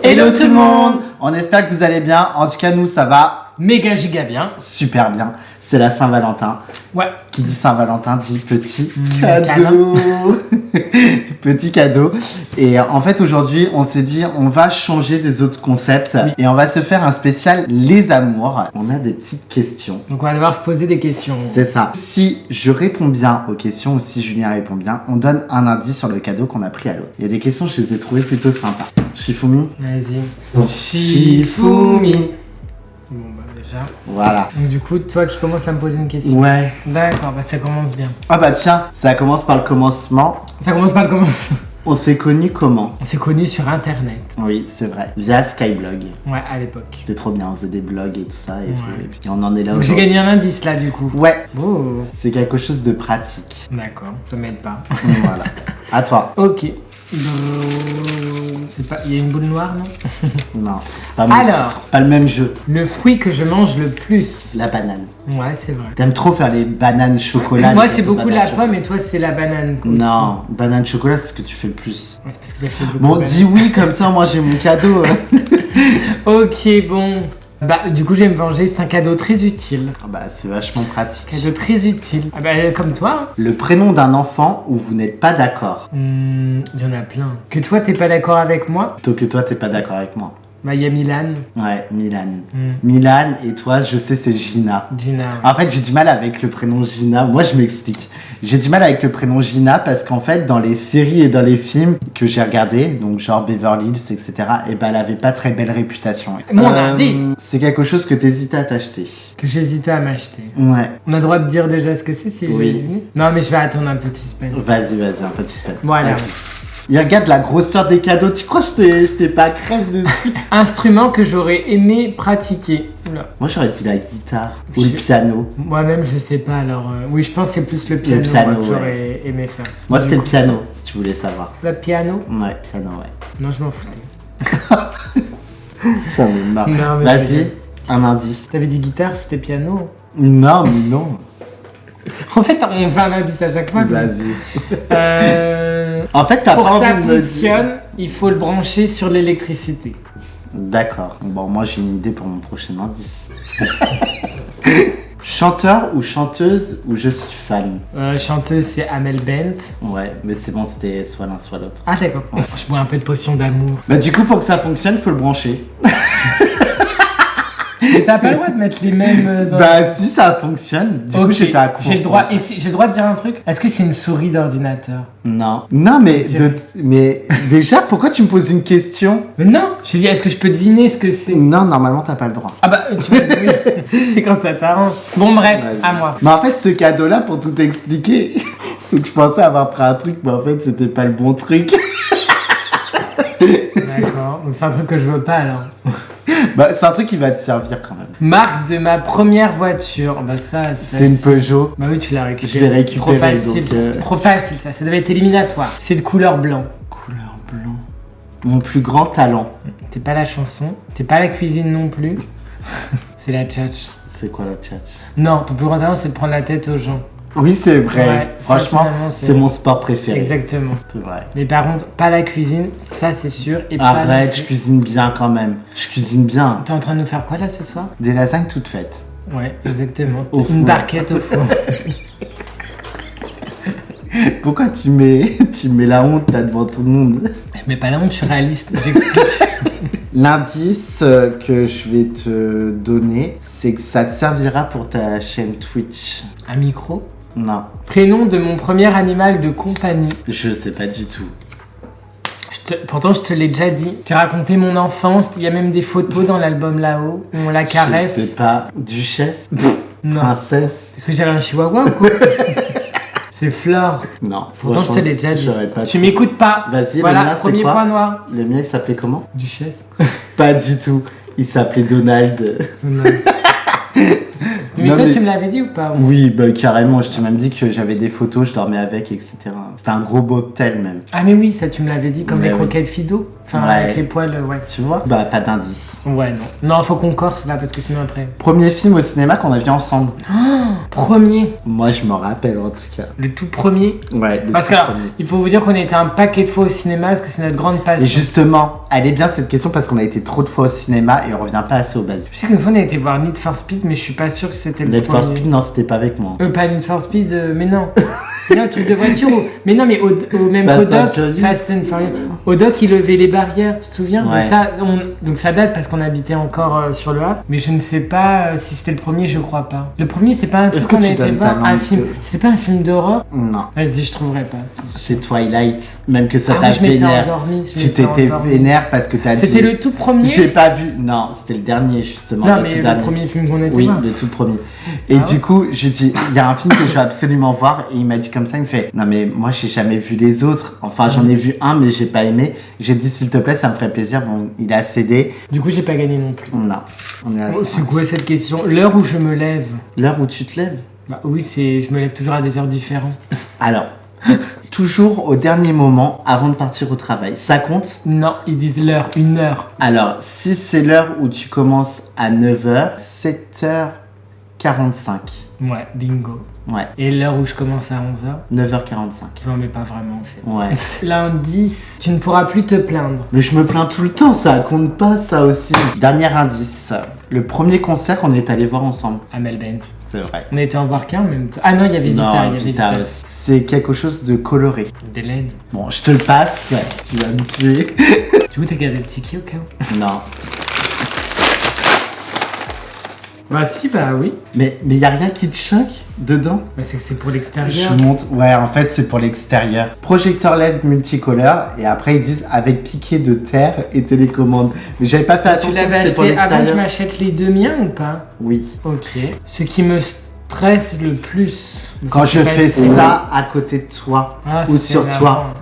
Hello tout le monde. On espère que vous allez bien. En tout cas, nous, ça va méga giga bien. super bien. C'est la Saint-Valentin. Ouais. Qui dit Saint-Valentin dit petit cadeau. Petit cadeau. Et en fait, aujourd'hui, on s'est dit, on va changer des autres concepts. Oui. Et on va se faire un spécial Les Amours. On a des petites questions. Donc on va devoir se poser des questions. C'est ça. Si je réponds bien aux questions ou si Julien répond bien, on donne un indice sur le cadeau qu'on a pris à l'autre. Il y a des questions, je les ai trouvées plutôt sympas. Shifumi. Vas-y. Shifumi. Bon bah déjà. Voilà. Donc du coup, toi qui commences à me poser une question. Ouais. D'accord, bah ça commence bien. Ah bah tiens, ça commence par le commencement. Ça commence par le commencement. On s'est connus comment? On s'est connus sur internet. Oui, c'est vrai. Via Skyblog. Ouais, à l'époque. C'était trop bien, on faisait des blogs et tout ça et Ouais. tout. Et puis on en est là Donc j'ai aujourd'hui. gagné un indice là du coup. Ouais, Oh. c'est quelque chose de pratique. D'accord, ça m'aide pas. Voilà. À toi. Ok. C'est pas. Il y a une boule noire non? Non, c'est pas, mon- Alors. c'est pas le même jeu. Le fruit que je mange le plus. La banane. Ouais, c'est vrai. T'aimes trop faire les bananes chocolat. Moi les c'est gâteaux beaucoup la banane chocolat. pomme et toi c'est la banane. quoi, Non, banane chocolat, c'est ce que tu fais le plus. aussi. Ouais, c'est parce que t'achètes beaucoup Bon, de dis oui, comme ça, moi j'ai mon cadeau. Ok, bon. Bah, du coup, je vais me venger. C'est un cadeau très utile. Ah bah, c'est vachement pratique. Cadeau très utile. Ah bah, comme toi. Le prénom d'un enfant où vous n'êtes pas d'accord. Il y en a plein. Que toi, t'es pas d'accord avec moi? Plutôt que toi, t'es pas d'accord avec moi. Bah, il y a Milan. Ouais, Milan. Hmm. Milan et toi, je sais, c'est Gina. Gina. ouais. En fait, j'ai du mal avec le prénom Gina. Moi, je m'explique. J'ai du mal avec le prénom Gina parce qu'en fait, dans les séries et dans les films que j'ai regardés, donc genre Beverly Hills, etc., et ben, elle avait pas très belle réputation. Mon indice. C'est quelque chose que t'hésitais à t'acheter. Que j'hésitais à m'acheter. Ouais. On a le droit de dire déjà ce que c'est si je Oui. vais deviner? Non, mais je vais attendre un peu de suspense. Vas-y, un petit suspense. Voilà. Vas-y. Il regarde la grosseur des cadeaux. Tu crois que je t'ai pas crève dessus? Instrument que j'aurais aimé pratiquer. Oula. Moi, j'aurais dit la guitare ou le Je- piano. Moi-même, je sais pas. Alors, oui, je pense que c'est plus le piano, piano, moi, que ouais. j'aurais aimé faire. Moi, Du c'était le coup, piano, si tu voulais savoir. Le piano? Ouais, piano, ouais. Non, je m'en foutais. J'en ai marre. Non, mais je Vas-y, rigole. un indice. T'avais dit guitare, c'était piano. Non, mais non. En fait, on fait un indice à chaque fois. mais- Vas-y. Euh, En fait, t'as pour pas que ça envie de me dire. fonctionne, il faut le brancher sur l'électricité. D'accord. Bon, moi, j'ai une idée pour mon prochain indice. Chanteur ou chanteuse ou je suis fan? Chanteuse, c'est Amel Bent. Ouais, mais c'est bon, c'était soit l'un, soit l'autre. Ah d'accord. Je bois un peu de potion d'amour. Bah, du coup, pour que ça fonctionne, faut le brancher. Mais t'as pas le droit de mettre les mêmes. Bah, si ça fonctionne, du coup, Ok, j'étais à court. j'ai le droit. Et j'ai le droit de dire un truc. Est-ce que c'est une souris d'ordinateur? Non. Non, mais, Tiens. mais déjà, pourquoi tu me poses une question? Mais non. J'ai dit, est-ce que je peux deviner ce que c'est? Non, normalement, t'as pas le droit. Ah bah, tu peux oui. C'est quand ça t'arrange. Bon bref, Vas-y. à moi. Mais en fait, ce cadeau-là, pour tout expliquer, c'est que je pensais avoir pris un truc, mais en fait, c'était pas le bon truc. D'accord. Donc c'est un truc que je veux pas alors. Bah, c'est un truc qui va te servir quand même. Marque de ma première voiture. Bah ça, C'est une Peugeot. Bah oui, tu l'as récupéré. Je l'ai récupéré, Trop facile. donc, Trop facile ça. Ça devait être éliminatoire. C'est de couleur blanc. Couleur blanc. Mon plus grand talent. T'es pas la chanson. T'es pas la cuisine non plus. C'est la tchatch. C'est quoi la tchatch? Non, ton plus grand talent, c'est de prendre la tête aux gens. Oui, c'est vrai. Ouais, ça, Franchement, finalement, c'est mon sport préféré. Exactement. C'est vrai. Mais par contre, pas la cuisine, ça c'est sûr. Et pas la- Arrête, je cuisine bien quand même. Je cuisine bien. T'es en train de nous faire quoi là ce soir? Des lasagnes toutes faites. Ouais, exactement. Au Une four. barquette au four. Pourquoi tu mets la honte là devant tout le monde? Je mets pas la honte, je suis réaliste. J'explique. L'indice que je vais te donner, c'est que ça te servira pour ta chaîne Twitch. Un micro. Non, Prénom de mon premier animal de compagnie. je sais pas du tout. Pourtant, je te l'ai déjà dit. J'ai raconté mon enfance. Il y a même des photos dans l'album là-haut où on la caresse. Je sais pas. Duchesse? Non. Princesse? C'est que j'avais un chihuahua ou quoi? C'est Flore. Non. Pourtant, je te l'ai déjà dit. J'aurais pas Tu m'écoutes pas. Vas-y, le Voilà, mien, c'est premier quoi point noir. Le mien, il s'appelait comment? Duchesse. Pas du tout. Il s'appelait Donald. Non. Mais toi, tu me l'avais dit ou pas? Oui, bah carrément, je t'ai même dit que j'avais des photos, je dormais avec, etc. C'était un gros bobtail même. Ah mais oui, ça tu me l'avais dit, comme Mais les oui. croquettes Fido. Enfin, Ouais. avec les poils, ouais. Tu vois? Bah pas d'indice. Ouais, non. Non, faut qu'on corse là, parce que sinon après... Premier film au cinéma qu'on a vu ensemble. Premier. Moi je me rappelle en tout cas. Le tout premier. Ouais, le Parce tout que alors, premier. il faut vous dire qu'on a été un paquet de fois au cinéma, parce que c'est notre grande passion. Et justement, elle est bien cette question parce qu'on a été trop de fois au cinéma et on revient pas assez aux bases. Je sais qu'une fois on a été voir Need for Speed, mais je suis pas sûr que c'était le Need for premier. Speed, non, c'était pas avec moi. Pas Need for Speed, mais non. Non, truc de voiture. Mais non, mais au même Fast qu'au and doc, Furious. Fast and Furious. Au doc, il levait les barrières, tu te souviens? Ouais. Mais ça, donc ça date parce qu'on habitait encore sur le Havre. Mais je ne sais pas si c'était le premier, je crois pas. Le premier, c'est pas un truc Est-ce que qu'on a tu été donnes voir, ta un langue film. de- C'était pas un film d'horreur? Non. Vas-y, je trouverai pas. C'est sûr. C'est Twilight. Même que ça Ah t'a oui, je m'étais vénère. endormie. je Tu m'étais t'étais endormie. vénère parce que t'as dit. C'était le tout premier? J'ai pas vu. Non, c'était le dernier justement. Non, le mais tout le dernier. premier film qu'on a été Oui, voir. le tout premier. Et Ah du ouais coup, je dis, il y a un film que je veux absolument voir. Et il m'a dit comme ça, il me fait, non mais moi j'ai jamais vu les autres. Enfin, j'en ai vu un, mais j'ai pas aimé. J'ai dit, s'il te plaît, ça me ferait plaisir. Bon, il a cédé. Du coup, j'ai pas gagné non plus. Non, on est à Oh, ça. c'est quoi cette question? L'heure où je me lève? L'heure où tu te lèves. Bah oui, je me lève toujours à des heures différentes. Alors, toujours au dernier moment avant de partir au travail. Ça compte? Non, ils disent l'heure, 1 heure. Alors, si c'est l'heure où tu commences à 9h, 7h45. Ouais, bingo. Ouais, Et l'heure où je commence à 11h, 9h45. je m'en mets pas vraiment en fait. Ouais. L'indice, tu ne pourras plus te plaindre. Mais je me plains tout le temps, ça compte pas ça aussi. Dernier indice. Le premier concert qu'on est allé voir ensemble. Amel Bent. C'est vrai. On était en voir qu'un en même temps. Ah non, il y avait Vita, Non, il y avait Vita Vita. aussi. C'est quelque chose de coloré. Des LED. Bon, je te le passe. Tu vas me tuer. Du coup, t'as gardé le ticket au cas où? Non. Bah si, bah oui. Mais y a rien qui te choque dedans? Bah c'est que c'est pour Je l'extérieur. monte. Ouais, en fait, c'est pour l'extérieur. Projecteur LED multicolore. Et après, ils disent avec piquet de terre et télécommande. Mais j'avais pas fait Tu attention. l'avais que c'était pour acheté avant que je l'extérieur. m'achète les deux miens ou pas? Oui. Ok. Ce qui me stresse le plus. Quand c'est je que fais c'est- ça à côté de toi Ah, ça, ou c'est sur énervant. toi,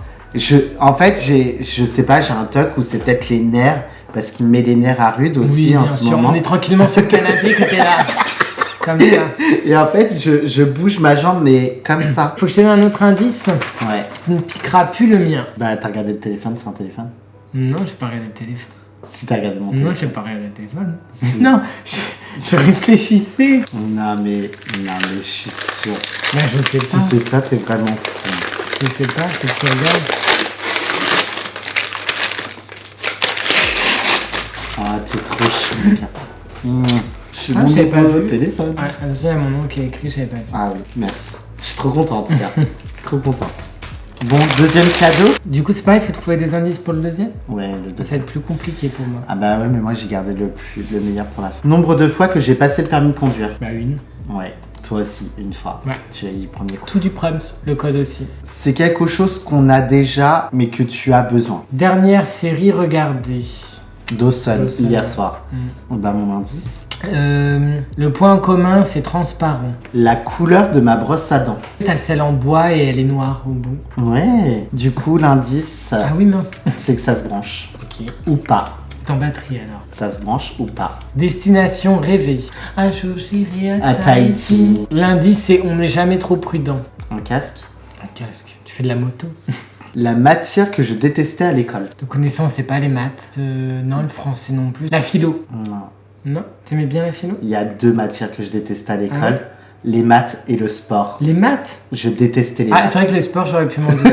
en fait, je sais pas, j'ai un toc où c'est peut-être les nerfs parce qu'il me met les nerfs à rude aussi Oui, en bien ce sûr. moment. On est tranquillement sur le canapé que t'es là. Comme ça. Et en fait, je bouge ma jambe, mais comme ça. Faut que je te donne un autre indice. Ouais. Tu ne piqueras plus le mien. Bah, t'as regardé le téléphone, c'est un téléphone. Non, j'ai pas regardé le téléphone. Si t'as regardé mon Non, téléphone. j'ai pas regardé le téléphone. Non, je réfléchissais. Non, mais je suis sûr. Bah, je sais Si pas. c'est ça, t'es vraiment fou. Je sais pas, faut que tu regardes. Ah, t'es trop chou. Je suis Ah, mon j'avais pas nouveau vu. téléphone. Ouais, attention, il y a mon nom qui est écrit, j'avais pas vu. Ah oui, merci. Je suis trop content en tout cas. Trop content. Bon, deuxième cadeau. Du coup, c'est pareil, il faut trouver des indices pour le deuxième. Ouais, le Ça va deuxième. être plus compliqué pour moi. Ah bah ouais, mais moi j'ai gardé le meilleur pour la fin. Nombre de fois que j'ai passé le permis de conduire. Bah, une. Ouais, toi aussi, une fois. Ouais. Tu as eu le premier coup. Tout du Prums, le code aussi. C'est quelque chose qu'on a déjà, mais que tu as besoin. Dernière série regardée. Dawson, Dawson, hier ouais. soir. Bah mon indice. Le point en commun, c'est transparent. La couleur de ma brosse à dents. T'as celle en bois et elle est noire au bout. Ouais. Du coup, l'indice, Ah oui, mince. c'est que ça se branche. Ok. Ou pas. C'est en batterie alors. Ça se branche ou pas. Destination rêvée. Un jour j'irai À Tahiti. L'indice, c'est on n'est jamais trop prudent. Un casque. Un casque. Tu fais de la moto. La matière que je détestais à l'école. De connaissance, c'est pas les maths. Non, le français non plus. La philo. Non. Non? T'aimais bien la philo? Il y a deux matières que je détestais à l'école. Ah ouais Les maths et le sport. Les maths? Je détestais les Ah, maths. c'est vrai que les sports, j'aurais pu m'en douter.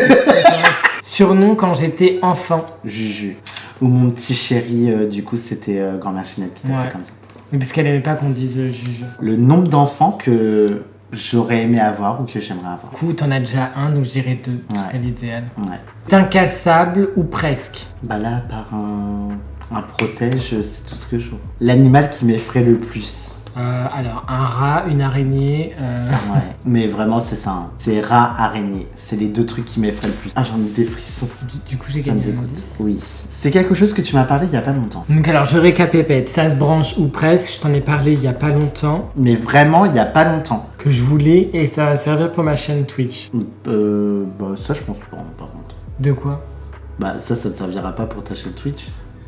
Surnom quand j'étais enfant. Juju. Ou mon petit chéri, du coup, c'était grand-mère Chinette qui t'appelait Ouais. comme ça. Mais parce qu'elle aimait pas qu'on dise juge. Le nombre d'enfants que j'aurais aimé avoir ou que j'aimerais avoir. Du coup, t'en as déjà un, donc je dirais 2. Ce Ouais. serait l'idéal. Ouais. T'es incassable ou presque. Bah là, par un protège, c'est tout ce que je vois. L'animal qui m'effraie le plus. Alors, un rat, une araignée. Ouais. Mais vraiment, c'est ça. Hein. C'est rat, araignée. C'est les deux trucs qui m'effraient le plus. Ah, j'en ai des frissons. Du coup, j'ai Ça me gagné un dégoûte. indice. Oui. C'est quelque chose que tu m'as parlé il y a pas longtemps. Donc, alors, je récapépète. Ça se branche ou presque. Je t'en ai parlé il y a pas longtemps. Mais vraiment, il y a pas longtemps. Que je voulais et ça va servir pour ma chaîne Twitch. Bah ça, je pense pas, par contre. De quoi? Bah ça te servira pas pour ta chaîne Twitch.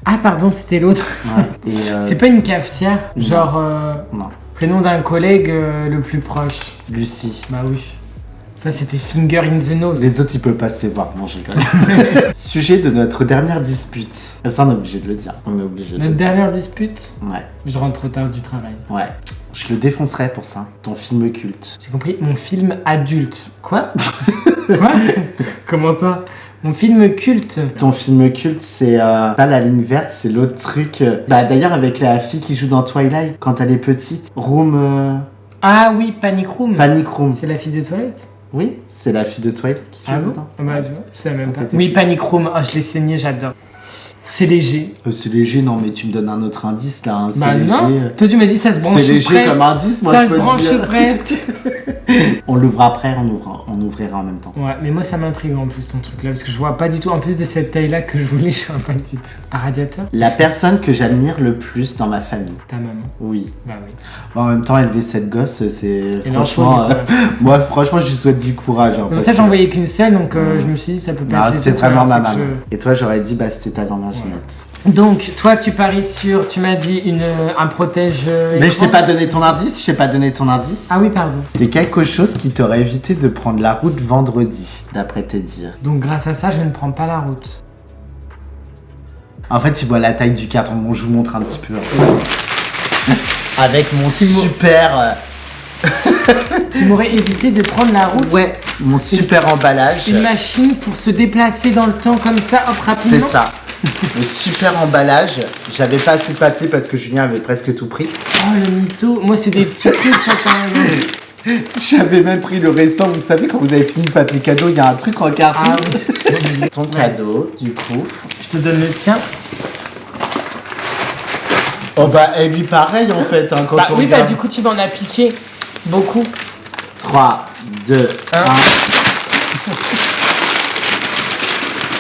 Ah, pardon, c'était l'autre. Ouais. Et C'est pas une cafetière? non. Genre. Non. Prénom d'un collègue le plus proche. Lucie. Bah oui. Ça, c'était Finger in the Nose. Les autres, ils peuvent pas se les voir. Non, je rigole. Sujet de notre dernière dispute. Ça, on est obligé de le dire. On est obligé de le Notre dire. dernière dispute. Ouais. Je rentre trop tard du travail. Ouais. Je le défoncerai pour ça. Ton film culte. J'ai compris. Mon film adulte. Quoi? Quoi? Comment ça? Mon film culte. Ton film culte, c'est pas La Ligne Verte, c'est l'autre truc. Bah d'ailleurs, avec la fille qui joue dans Twilight, quand elle est petite. Room. Ah oui, Panic Room. Panic Room. C'est la fille de toilette? Oui, c'est la fille de Twilight qui joue Ah bon? dedans. Ah bah tu vois, je savais même pas. T'étais Oui, petite. Panic Room. Ah, je l'ai saigné, j'adore. C'est léger. C'est léger, non, mais tu me donnes un autre indice là. Hein. Bah C'est non. léger. Toi, tu m'as dit ça se branche C'est léger presque. comme indice, moi Ça je se peux te branche dire. presque. On l'ouvre après, on ouvrira en même temps. Ouais, mais moi ça m'intrigue en plus ton truc là, parce que je vois pas du tout, en plus de cette taille là que je voulais, je vois pas du tout. Un radiateur? La personne que j'admire le plus dans ma famille. Ta maman. Oui. Bah oui. Bon, en même temps, élever cette gosse, c'est Et là, franchement. faut du courage. Moi, franchement, je lui souhaite du courage. Hein, Comme parce ça que- j'en voyais qu'une seule, donc je me suis dit ça peut pas Non, être les c'est autres, vraiment alors ma c'est que maman. Et toi, j'aurais dit, bah, c'était ta grand-mère Voilà. Ginette. Donc, toi tu paries sur, tu m'as dit un protège Mais je écran. t'ai pas donné ton indice, je t'ai pas donné ton indice. Ah oui, pardon. C'est quelque chose qui t'aurait évité de prendre la route vendredi, d'après tes dires. Donc grâce à ça, je ne prends pas la route. En fait, il voit la taille du carton. Bon, je vous montre un petit peu. Avec mon super. Tu m'aurais évité de prendre la route. Ouais, mon super emballage. Une machine pour se déplacer dans le temps comme ça, hop, C'est rapidement. ça. Le super emballage. J'avais pas assez de papier parce que Julien avait presque tout pris. Oh le mytho, moi c'est des petits trucs toi quand même. J'avais même pris le restant. Vous savez, quand vous avez fini le papier cadeau, il y a un truc en carton. Ah oui. Ton cadeau, du coup. Je te donne le tien. Oh bah, et lui pareil en fait, hein, quand Bah on oui, bah regarde. du coup tu vas en appliquer beaucoup. 3, 2, 1.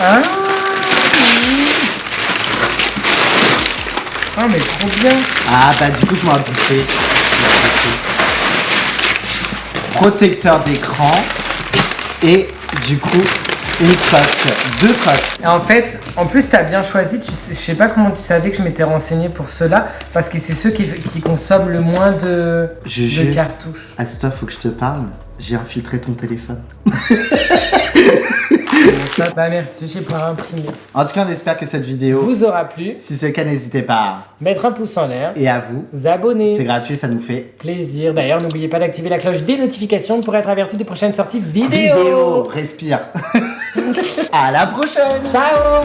Ah, ah mais trop bien. Ah bah du coup je m'en doutais. Protecteur d'écran et du coup une coque, 2 coques. Et en fait, en plus t'as bien choisi, je sais pas comment tu savais que je m'étais renseigné pour cela, parce que c'est ceux qui consomment le moins de Juju. cartouches. Astor, faut que je te parle. J'ai infiltré ton téléphone. Bah merci, j'ai pouvoir imprimer. En tout cas, on espère que cette vidéo, Vous aura plu, si c'est le cas, n'hésitez pas à... mettre un pouce en l'air, Et à vous, vous abonner. c'est gratuit, ça nous fait Plaisir. D'ailleurs, n'oubliez pas d'activer la cloche des notifications pour être averti des prochaines sorties vidéo. Respire. À la prochaine. Ciao.